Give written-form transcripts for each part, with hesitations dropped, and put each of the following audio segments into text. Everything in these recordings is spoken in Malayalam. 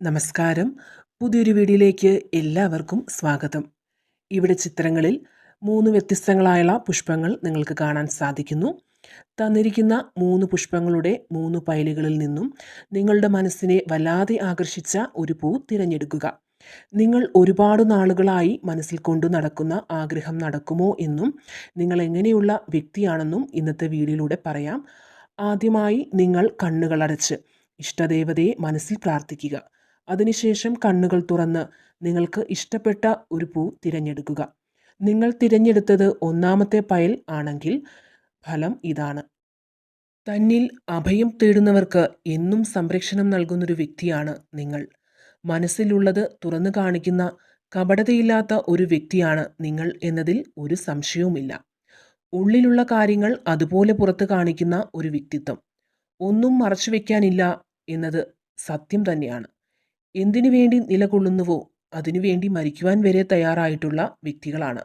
നമസ്കാരം. പുതിയൊരു വീഡിയോയിലേക്ക് എല്ലാവർക്കും സ്വാഗതം. ഇവിടെ ചിത്രങ്ങളിൽ 3 വ്യത്യസ്തങ്ങളായുള്ള പുഷ്പങ്ങൾ നിങ്ങൾക്ക് കാണാൻ സാധിക്കുന്നു. തന്നിരിക്കുന്ന 3 പുഷ്പങ്ങളുടെ 3 പൈലുകളിൽ നിന്നും നിങ്ങളുടെ മനസ്സിനെ വല്ലാതെ ആകർഷിച്ച ഒരു പൂ തിരഞ്ഞെടുക്കുക. നിങ്ങൾ ഒരുപാട് നാളുകളായി മനസ്സിൽ കൊണ്ടു നടക്കുന്ന ആഗ്രഹം നടക്കുമോ എന്നും നിങ്ങൾ എങ്ങനെയുള്ള വ്യക്തിയാണെന്നും ഇന്നത്തെ വീഡിയോയിലൂടെ പറയാം. ആദ്യമായി നിങ്ങൾ കണ്ണുകളടച്ച് ഇഷ്ടദേവതയെ മനസ്സിൽ പ്രാർത്ഥിക്കുക. അതിനുശേഷം കണ്ണുകൾ തുറന്ന് നിങ്ങൾക്ക് ഇഷ്ടപ്പെട്ട ഒരു പൂ തിരഞ്ഞെടുക്കുക. നിങ്ങൾ തിരഞ്ഞെടുത്തത് 1ാമത്തെ പൈൽ ആണെങ്കിൽ ഫലം ഇതാണ്. തന്നിൽ അഭയം തേടുന്നവർക്ക് എന്നും സംരക്ഷണം നൽകുന്നൊരു വ്യക്തിയാണ് നിങ്ങൾ. മനസ്സിലുള്ളത് തുറന്നു കാണിക്കുന്ന കപടതയില്ലാത്ത ഒരു വ്യക്തിയാണ് നിങ്ങൾ എന്നതിൽ ഒരു സംശയവുമില്ല. ഉള്ളിലുള്ള കാര്യങ്ങൾ അതുപോലെ പുറത്ത് കാണിക്കുന്ന ഒരു വ്യക്തിത്വം. ഒന്നും മറച്ചു വയ്ക്കാനില്ല എന്നത് സത്യം തന്നെയാണ്. എന്തിനു വേണ്ടി നിലകൊള്ളുന്നുവോ അതിനുവേണ്ടി മരിക്കുവാൻ വരെ തയ്യാറായിട്ടുള്ള വ്യക്തികളാണ്.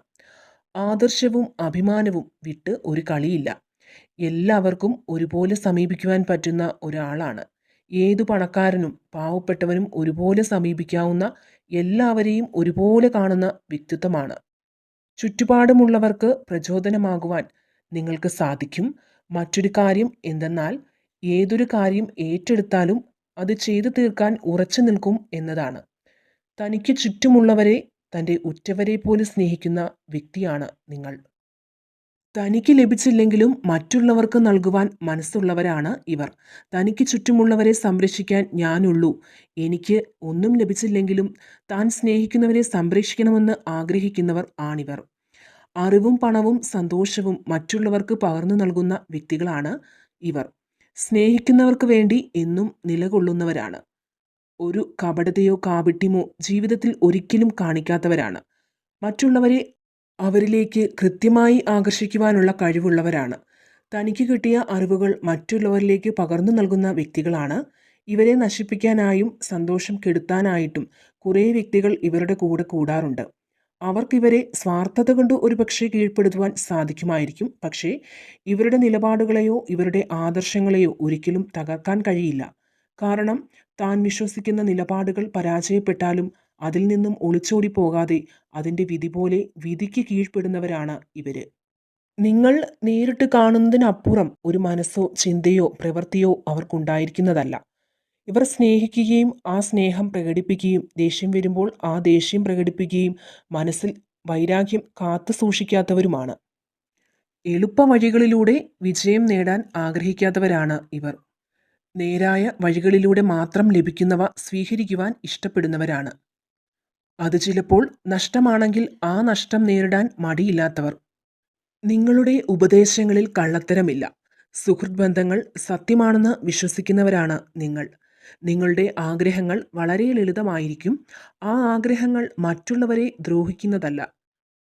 ആദർശവും അഭിമാനവും വിട്ട് ഒരു കളിയില്ല. എല്ലാവർക്കും ഒരുപോലെ സമീപിക്കുവാൻ പറ്റുന്ന ഒരാളാണ്. ഏതു പണക്കാരനും പാവപ്പെട്ടവനും ഒരുപോലെ സമീപിക്കാവുന്ന, എല്ലാവരെയും ഒരുപോലെ കാണുന്ന വ്യക്തിത്വമാണ്. ചുറ്റുപാടുമുള്ളവർക്ക് പ്രചോദനമാകുവാൻ നിങ്ങൾക്ക് സാധിക്കും. മറ്റൊരു കാര്യം എന്തെന്നാൽ ഏതൊരു കാര്യം ഏറ്റെടുത്താലും അത് ചെയ്തു തീർക്കാൻ ഉറച്ചു നിൽക്കും എന്നതാണ്. തനിക്ക് ചുറ്റുമുള്ളവരെ തൻ്റെ ഉറ്റവരെ പോലെ സ്നേഹിക്കുന്ന വ്യക്തിയാണ് നിങ്ങൾ. തനിക്ക് ലഭിച്ചില്ലെങ്കിലും മറ്റുള്ളവർക്ക് നൽകുവാൻ മനസ്സുള്ളവരാണ് ഇവർ. തനിക്ക് ചുറ്റുമുള്ളവരെ സംരക്ഷിക്കാൻ ഞാനുള്ളൂ, എനിക്ക് ഒന്നും ലഭിച്ചില്ലെങ്കിലും താൻ സ്നേഹിക്കുന്നവരെ സംരക്ഷിക്കണമെന്ന് ആഗ്രഹിക്കുന്നവർ ആണിവർ. അറിവും പണവും സന്തോഷവും മറ്റുള്ളവർക്ക് പകർന്നു നൽകുന്ന വ്യക്തികളാണ് ഇവർ. സ്നേഹിക്കുന്നവർക്ക് വേണ്ടി എന്നും നിലകൊള്ളുന്നവരാണ്. ഒരു കപടതയോ കാപട്യമോ ജീവിതത്തിൽ ഒരിക്കലും കാണിക്കാത്തവരാണ്. മറ്റുള്ളവരെ അവരിലേക്ക് കൃത്യമായി ആകർഷിക്കുവാനുള്ള കഴിവുള്ളവരാണ്. തനിക്ക് കിട്ടിയ അറിവുകൾ മറ്റുള്ളവരിലേക്ക് പകർന്നു നൽകുന്ന വ്യക്തികളാണ്. ഇവരെ നശിപ്പിക്കാനായും സന്തോഷം കെടുത്താനായിട്ടും കുറേ വ്യക്തികൾ ഇവരുടെ കൂടെ കൂടാറുണ്ട്. അവർക്കിവരെ സ്വാർത്ഥത കൊണ്ട് ഒരുപക്ഷെ കീഴ്പ്പെടുത്തുവാൻ സാധിക്കുമായിരിക്കും. പക്ഷേ ഇവരുടെ നിലപാടുകളെയോ ഇവരുടെ ആദർശങ്ങളെയോ ഒരിക്കലും തകർക്കാൻ കഴിയില്ല. കാരണം താൻ വിശ്വസിക്കുന്ന നിലപാടുകൾ പരാജയപ്പെട്ടാലും അതിൽ നിന്നും ഒളിച്ചോടി പോകാതെ അതിൻ്റെ വിധി പോലെ വിധിക്ക് കീഴ്പ്പെടുന്നവരാണ് ഇവര്. നിങ്ങൾ നേരിട്ട് കാണുന്നതിനപ്പുറം ഒരു മനസ്സോ ചിന്തയോ പ്രവൃത്തിയോ അവർക്കുണ്ടായിരിക്കുന്നതല്ല. ഇവർ സ്നേഹിക്കുകയും ആ സ്നേഹം പ്രകടിപ്പിക്കുകയും ദേഷ്യം വരുമ്പോൾ ആ ദേഷ്യം പ്രകടിപ്പിക്കുകയും മനസ്സിൽ വൈരാഗ്യം കാത്തു സൂക്ഷിക്കാത്തവരുമാണ്. എളുപ്പ വഴികളിലൂടെ വിജയം നേടാൻ ആഗ്രഹിക്കാത്തവരാണ് ഇവർ. നേരായ വഴികളിലൂടെ മാത്രം ലഭിക്കുന്നവ സ്വീകരിക്കുവാൻ ഇഷ്ടപ്പെടുന്നവരാണ്. അത് ചിലപ്പോൾ നഷ്ടമാണെങ്കിൽ ആ നഷ്ടം നേരിടാൻ മടിയില്ലാത്തവർ. നിങ്ങളുടെ ഉപദേശങ്ങളിൽ കള്ളത്തരമില്ല. സുഹൃത്ത് ബന്ധങ്ങൾ സത്യമാണെന്ന് വിശ്വസിക്കുന്നവരാണ് നിങ്ങൾ. നിങ്ങളുടെ ആഗ്രഹങ്ങൾ വളരെ ലളിതമായിരിക്കും. ആ ആഗ്രഹങ്ങൾ മറ്റുള്ളവരെ ദ്രോഹിക്കുന്നതല്ല,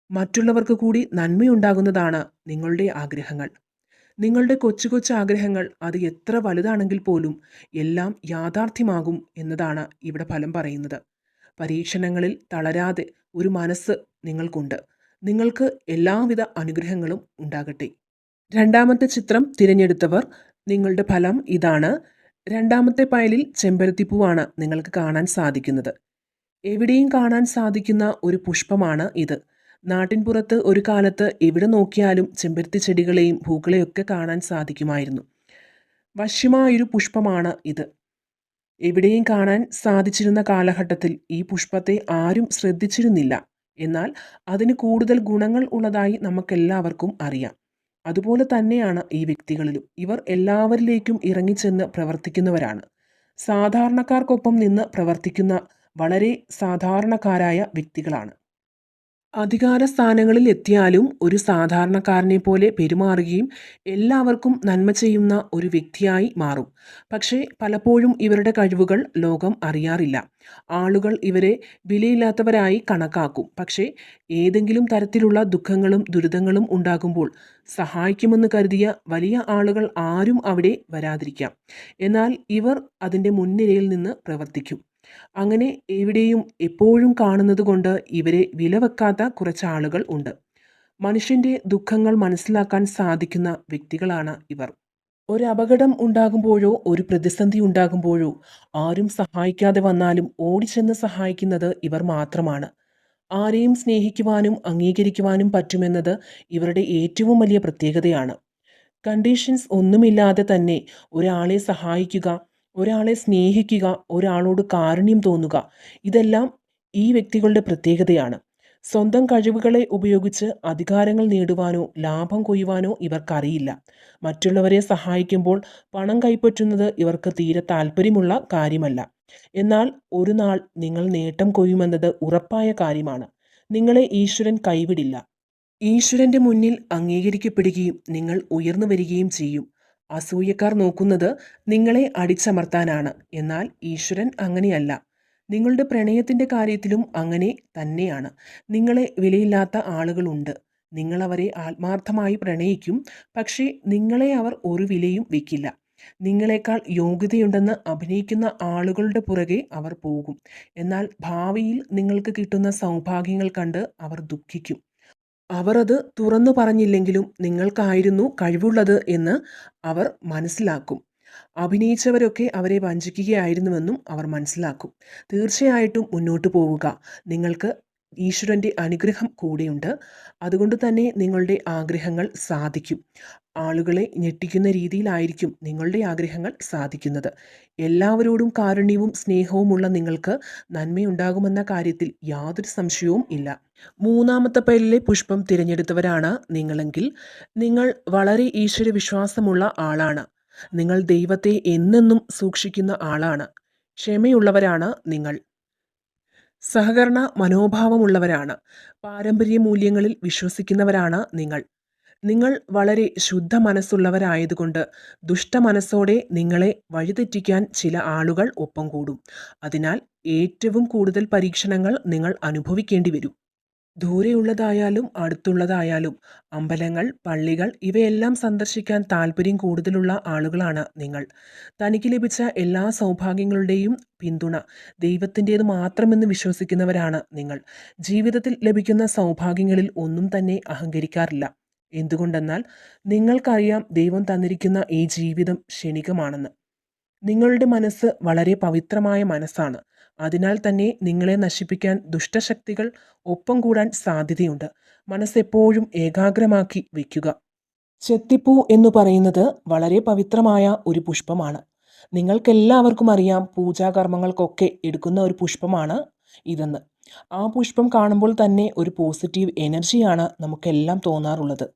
മറ്റുള്ളവർക്ക് കൂടി നന്മയുണ്ടാകുന്നതാണ് നിങ്ങളുടെ ആഗ്രഹങ്ങൾ. നിങ്ങളുടെ കൊച്ചു കൊച്ചു ആഗ്രഹങ്ങൾ അത് എത്ര വലുതാണെങ്കിൽ പോലും എല്ലാം യാഥാർത്ഥ്യമാകും എന്നതാണ് ഇവിടെ ഫലം പറയുന്നത്. പരീക്ഷണങ്ങളിൽ തളരാതെ ഒരു മനസ്സ് നിങ്ങൾക്കുണ്ട്. നിങ്ങൾക്ക് എല്ലാവിധ അനുഗ്രഹങ്ങളും ഉണ്ടാകട്ടെ. 2ാമത്തെ ചിത്രം തിരഞ്ഞെടുത്തവർ, നിങ്ങളുടെ ഫലം ഇതാണ്. 2ാമത്തെ പൈലിൽ ചെമ്പരത്തിപ്പൂവാണ് നിങ്ങൾക്ക് കാണാൻ സാധിക്കുന്നത്. എവിടെയും കാണാൻ സാധിക്കുന്ന ഒരു പുഷ്പമാണ് ഇത്. നാട്ടിൻപുറത്ത് ഒരു കാലത്ത് എവിടെ നോക്കിയാലും ചെമ്പരത്തി ചെടികളെയും പൂക്കളെയൊക്കെ കാണാൻ സാധിക്കുമായിരുന്നു. വശ്യമായൊരു പുഷ്പമാണ് ഇത്. എവിടെയും കാണാൻ സാധിച്ചിരുന്ന കാലഘട്ടത്തിൽ ഈ പുഷ്പത്തെ ആരും ശ്രദ്ധിച്ചിരുന്നില്ല. എന്നാൽ അതിന് കൂടുതൽ ഗുണങ്ങൾ ഉള്ളതായി നമുക്കെല്ലാവർക്കും അറിയാം. അതുപോലെ തന്നെയാണ് ഈ വ്യക്തികളിലും. ഇവർ എല്ലാവരിലേക്കും ഇറങ്ങിച്ചെന്ന് പ്രവർത്തിക്കുന്നവരാണ്. സാധാരണക്കാർക്കൊപ്പം നിന്ന് പ്രവർത്തിക്കുന്ന വളരെ സാധാരണക്കാരായ വ്യക്തികളാണ്. അധികാര സ്ഥാനങ്ങളിൽ എത്തിയാലും ഒരു സാധാരണക്കാരനെ പോലെ പെരുമാറുകയും എല്ലാവർക്കും നന്മ ചെയ്യുന്ന ഒരു വ്യക്തിയായി മാറും. പക്ഷേ പലപ്പോഴും ഇവരുടെ കഴിവുകൾ ലോകം അറിയാറില്ല. ആളുകൾ ഇവരെ വിലയില്ലാത്തവരായി കണക്കാക്കും. പക്ഷേ ഏതെങ്കിലും തരത്തിലുള്ള ദുഃഖങ്ങളും ദുരിതങ്ങളും ഉണ്ടാകുമ്പോൾ സഹായിക്കുമെന്ന് കരുതിയ വലിയ ആളുകൾ ആരും അവിടെ വരാതിരിക്കാം. എന്നാൽ ഇവർ അതിൻ്റെ മുൻനിരയിൽ നിന്ന് പ്രവർത്തിക്കും. അങ്ങനെ എവിടെയും എപ്പോഴും കാണുന്നത് കൊണ്ട് ഇവരെ വിലവെക്കാത്ത കുറച്ച് ആളുകൾ ഉണ്ട്. മനുഷ്യൻ്റെ ദുഃഖങ്ങൾ മനസ്സിലാക്കാൻ സാധിക്കുന്ന വ്യക്തികളാണ് ഇവർ. ഒരു അപകടം ഉണ്ടാകുമ്പോഴോ ഒരു പ്രതിസന്ധി ഉണ്ടാകുമ്പോഴോ ആരും സഹായിക്കാതെ വന്നാലും ഓടിച്ചെന്ന് സഹായിക്കുന്നത് ഇവർ മാത്രമാണ്. ആരെയും സ്നേഹിക്കുവാനും അംഗീകരിക്കുവാനും പറ്റുമെന്നത് ഇവരുടെ ഏറ്റവും വലിയ പ്രത്യേകതയാണ്. കണ്ടീഷൻസ് ഒന്നുമില്ലാതെ തന്നെ ഒരാളെ സഹായിക്കുക, ഒരാളെ സ്നേഹിക്കുക, ഒരാളോട് കാരുണ്യം തോന്നുക, ഇതെല്ലാം ഈ വ്യക്തികളുടെ പ്രത്യേകതയാണ്. സ്വന്തം കഴിവുകളെ ഉപയോഗിച്ച് അധികാരങ്ങൾ നേടുവാനോ ലാഭം കൊയ്യുവാനോ ഇവർക്കറിയില്ല. മറ്റുള്ളവരെ സഹായിക്കുമ്പോൾ പണം കൈപ്പറ്റുന്നത് ഇവർക്ക് തീരെ താല്പര്യമുള്ള കാര്യമല്ല. എന്നാൽ ഒരു നാൾ നിങ്ങൾ നേട്ടം കൊയ്യുമെന്നത് ഉറപ്പായ കാര്യമാണ്. നിങ്ങളെ ഈശ്വരൻ കൈവിടില്ല. ഈശ്വരന്റെ മുന്നിൽ അംഗീകരിക്കപ്പെടുകയും നിങ്ങൾ ഉയർന്നു വരികയും ചെയ്യും. അസൂയക്കാർ നോക്കുന്നത് നിങ്ങളെ അടിച്ചമർത്താനാണ്. എന്നാൽ ഈശ്വരൻ അങ്ങനെയല്ല. നിങ്ങളുടെ പ്രണയത്തിന്റെ കാര്യത്തിലും അങ്ങനെ തന്നെയാണ്. നിങ്ങളെ വിലയില്ലാത്ത ആളുകളുണ്ട്. നിങ്ങൾ അവരെ ആത്മാർത്ഥമായി പ്രണയിക്കും. പക്ഷേ നിങ്ങളെ അവർ ഒരു വിലയും വെക്കില്ല. നിങ്ങളെക്കാൾ യോഗ്യതയുണ്ടെന്ന് അഭിനയിക്കുന്ന ആളുകളുടെ പുറകെ അവർ പോകും. എന്നാൽ ഭാവിയിൽ നിങ്ങൾക്ക് കിട്ടുന്ന സൗഭാഗ്യങ്ങൾ കണ്ട് അവർ ദുഃഖിക്കും. അവർ അത് തുറന്നു പറഞ്ഞില്ലെങ്കിലും നിങ്ങൾക്കായിരുന്നു കഴിവുള്ളത് എന്ന് അവർ മനസ്സിലാക്കും. അഭിനയിച്ചവരൊക്കെ അവരെ വഞ്ചിക്കുകയായിരുന്നുവെന്നും അവർ മനസ്സിലാക്കും. തീർച്ചയായിട്ടും മുന്നോട്ട് പോവുക. നിങ്ങൾക്ക് ഈശ്വരൻ്റെ അനുഗ്രഹം കൂടെയുണ്ട്. അതുകൊണ്ട് തന്നെ നിങ്ങളുടെ ആഗ്രഹങ്ങൾ സാധിക്കും. ആളുകളെ ഞെട്ടിക്കുന്ന രീതിയിലായിരിക്കും നിങ്ങളുടെ ആഗ്രഹങ്ങൾ സാധിക്കുന്നത്. എല്ലാവരോടും കാരുണ്യവും സ്നേഹവുമുള്ള നിങ്ങൾക്ക് നന്മയുണ്ടാകുമെന്ന കാര്യത്തിൽ യാതൊരു സംശയവും ഇല്ല. മൂന്നാമത്തെ പേരിലെ പുഷ്പം തിരഞ്ഞെടുത്തവരാണ് നിങ്ങളെങ്കിൽ നിങ്ങൾ വളരെ ഈശ്വരവിശ്വാസമുള്ള ആളാണ്. നിങ്ങൾ ദൈവത്തെ എന്നെന്നും സൂക്ഷിക്കുന്ന ആളാണ്. ക്ഷമയുള്ളവരാണ് നിങ്ങൾ. സഹകരണ മനോഭാവമുള്ളവരാണ്. പാരമ്പര്യ മൂല്യങ്ങളിൽ വിശ്വസിക്കുന്നവരാണ് നിങ്ങൾ. നിങ്ങൾ വളരെ ശുദ്ധ മനസ്സുള്ളവരായതുകൊണ്ട് ദുഷ്ടമനസ്സോടെ നിങ്ങളെ വഴിതെറ്റിക്കാൻ ചില ആളുകൾ ഒപ്പം കൂടും. അതിനാൽ ഏറ്റവും കൂടുതൽ പരീക്ഷണങ്ങൾ നിങ്ങൾ അനുഭവിക്കേണ്ടി വരും. ദൂരെയുള്ളതായാലും അടുത്തുള്ളതായാലും അമ്പലങ്ങൾ, പള്ളികൾ ഇവയെല്ലാം സന്ദർശിക്കാൻ താല്പര്യം കൂടുതലുള്ള ആളുകളാണ് നിങ്ങൾ. തനിക്ക് ലഭിച്ച എല്ലാ സൗഭാഗ്യങ്ങളുടെയും പിന്തുണ ദൈവത്തിൻ്റേത് മാത്രമെന്ന് വിശ്വസിക്കുന്നവരാണ് നിങ്ങൾ. ജീവിതത്തിൽ ലഭിക്കുന്ന സൗഭാഗ്യങ്ങളിൽ ഒന്നും തന്നെ അഹങ്കരിക്കാറില്ല. എന്തുകൊണ്ടെന്നാൽ നിങ്ങൾക്കറിയാം ദൈവം തന്നിരിക്കുന്ന ഈ ജീവിതം ക്ഷണികമാണെന്ന്. നിങ്ങളുടെ മനസ്സ് വളരെ പവിത്രമായ മനസ്സാണ്. അതിനാൽ തന്നെ നിങ്ങളെ നശിപ്പിക്കാൻ ദുഷ്ടശക്തികൾ ഒപ്പം കൂടാൻ സാധ്യതയുണ്ട്. മനസ്സെപ്പോഴും ഏകാഗ്രമാക്കി വയ്ക്കുക. ചെത്തിപ്പൂ എന്ന് പറയുന്നത് വളരെ പവിത്രമായ ഒരു പുഷ്പമാണ്. നിങ്ങൾക്കെല്ലാവർക്കും അറിയാം പൂജാകർമ്മങ്ങൾക്കൊക്കെ എടുക്കുന്ന ഒരു പുഷ്പമാണ് ഇതെന്ന്. ആ പുഷ്പം കാണുമ്പോൾ തന്നെ ഒരു പോസിറ്റീവ് എനർജിയാണ് നമുക്കെല്ലാം തോന്നാറുള്ളത്.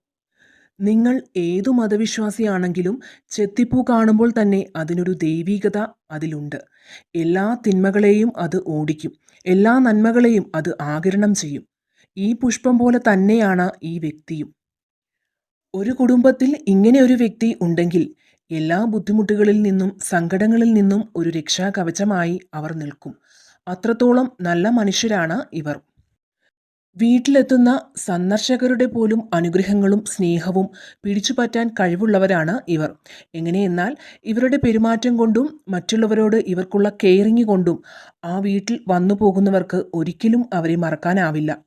നിങ്ങൾ ഏതു മതവിശ്വാസിയാണെങ്കിലും ചെത്തിപ്പൂ കാണുമ്പോൾ തന്നെ അതിനൊരു ദൈവീകത അതിലുണ്ട്. എല്ലാ തിന്മകളെയും അത് ഓടിക്കും. എല്ലാ നന്മകളെയും അത് ആഗിരണം ചെയ്യും. ഈ പുഷ്പം പോലെ തന്നെയാണ് ഈ വ്യക്തിയും. ഒരു കുടുംബത്തിൽ ഇങ്ങനെ ഒരു വ്യക്തി ഉണ്ടെങ്കിൽ എല്ലാ ബുദ്ധിമുട്ടുകളിൽ നിന്നും സങ്കടങ്ങളിൽ നിന്നും ഒരു രക്ഷാകവചമായി അവർ നിൽക്കും. അത്രത്തോളം നല്ല മനുഷ്യരാണ് ഇവർ. വീട്ടിലെത്തുന്ന സന്ദർശകരുടെ പോലും അനുഗ്രഹങ്ങളും സ്നേഹവും പിടിച്ചുപറ്റാൻ കഴിവുള്ളവരാണ് ഇവർ. എങ്ങനെയെന്നാൽ ഇവരുടെ പെരുമാറ്റം കൊണ്ടും മറ്റുള്ളവരോട് ഇവർക്കുള്ള കെയറിങ് കൊണ്ടും ആ വീട്ടിൽ വന്നു പോകുന്നവർക്ക് ഒരിക്കലും അവരെ മറക്കാനാവില്ല.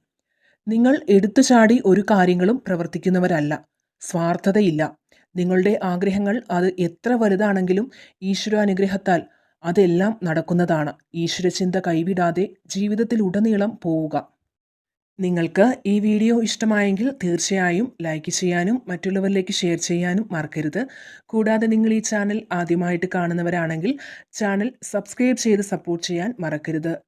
നിങ്ങൾ എടുത്തുചാടി ഒരു കാര്യങ്ങളും പ്രവർത്തിക്കുന്നവരല്ല. സ്വാർത്ഥതയില്ല. നിങ്ങളുടെ ആഗ്രഹങ്ങൾ അത് എത്ര വലുതാണെങ്കിലും ഈശ്വരാനുഗ്രഹത്താൽ അതെല്ലാം നടക്കുന്നതാണ്. ഈശ്വരചിന്ത കൈവിടാതെ ജീവിതത്തിലുടനീളം പോവുക. നിങ്ങൾക്ക് ഈ വീഡിയോ ഇഷ്ടമായെങ്കിൽ തീർച്ചയായും ലൈക്ക് ചെയ്യാനും മറ്റുള്ളവരിലേക്ക് ഷെയർ ചെയ്യാനും മറക്കരുത്. കൂടാതെ നിങ്ങൾ ഈ ചാനൽ ആദ്യമായിട്ട് കാണുന്നവരാണെങ്കിൽ ചാനൽ സബ്സ്ക്രൈബ് ചെയ്ത് സപ്പോർട്ട് ചെയ്യാൻ മറക്കരുത്.